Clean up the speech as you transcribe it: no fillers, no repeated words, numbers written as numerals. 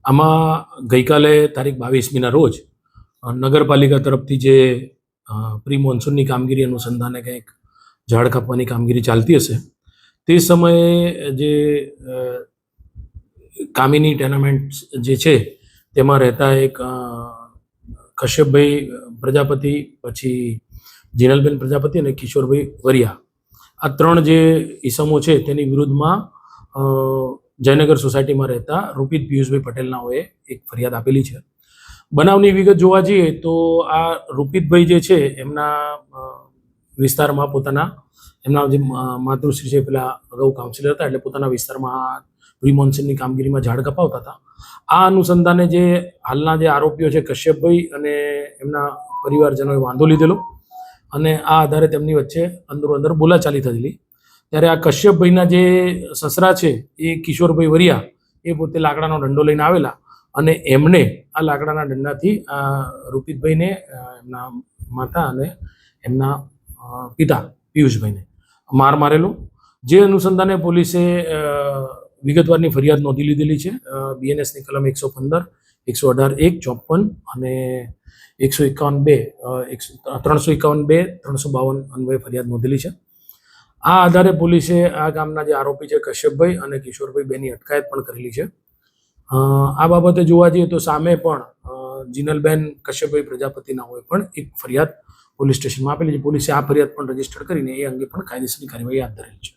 આમાં ગઈકાલે તારીખ 22મીના રોજ નગરપાલિકા તરફથી જે પ્રી મોન્સૂનની કામગીરી અનુસંધાને કંઈક ઝાડ કાપવાની કામગીરી ચાલતી હશે તે સમયે જે કામિની ટેનામેન્ટ જે છે તેમાં રહેતા એક કશ્યપભાઈ પ્રજાપતિ, પછી જીનલબેન પ્રજાપતિ અને કિશોરભાઈ વરિયા, આ ત્રણ જે ઈસમો છે તેની વિરુદ્ધમાં જયનગર સોસાયટીમાં રહેતા રૂપિત પિયુષભાઈ પટેલનાઓએ એક ફરિયાદ આપેલી છે. બનાવની વિગત જોવા જઈએ તો આ રૂપિતભાઈ જે છે એમના વિસ્તારમાં એમના જે માતૃશ્રી છે પેલા અગાઉ કાઉન્સિલર હતા, એટલે પોતાના વિસ્તારમાં પ્રી મોન્સૂનની કામગીરીમાં ઝાડ કપાવતા હતા. આ અનુસંધાને જે હાલના જે આરોપીઓ છે કશ્યપભાઈ અને એમના પરિવારજનોએ વાંધો લીધેલો અને આ આધારે તેમની વચ્ચે અંદર બોલાચાલી થયેલી. ત્યારે આ કશ્યપભાઈના જે સસરા છે એ કિશોરભાઈ વરિયા એ પોતે લાકડાનો દંડો લઈને આવેલા અને એમને આ લાકડાના દંડાથી રૂપિતભાઈને, એમના માતા અને એમના પિતા પિયુષભાઈને માર મારેલો. જે અનુસંધાને પોલીસે વિગતવારની ફરિયાદ નોંધી લીધેલી છે. BNSની કલમ 115, 118(1), 54 અને 351(2), 352 અન્વયે ફરિયાદ નોંધેલી છે. આ આધારે પોલીસે આ ગામના જે આરોપી છે કશ્યપભાઈ અને કિશોરભાઈ બેની અટકાયત પણ કરેલી છે. આ બાબતે જોવા જઈએ તો સામે પણ જીનલબેન કશ્યપભાઈ પ્રજાપતિના હોય પણ એક ફરિયાદ પોલીસ સ્ટેશનમાં આપેલી છે. પોલીસે આ ફરિયાદ પણ રજીસ્ટર કરીને એ અંગે પણ કાયદેસરની કાર્યવાહી હાથ ધરેલી છે.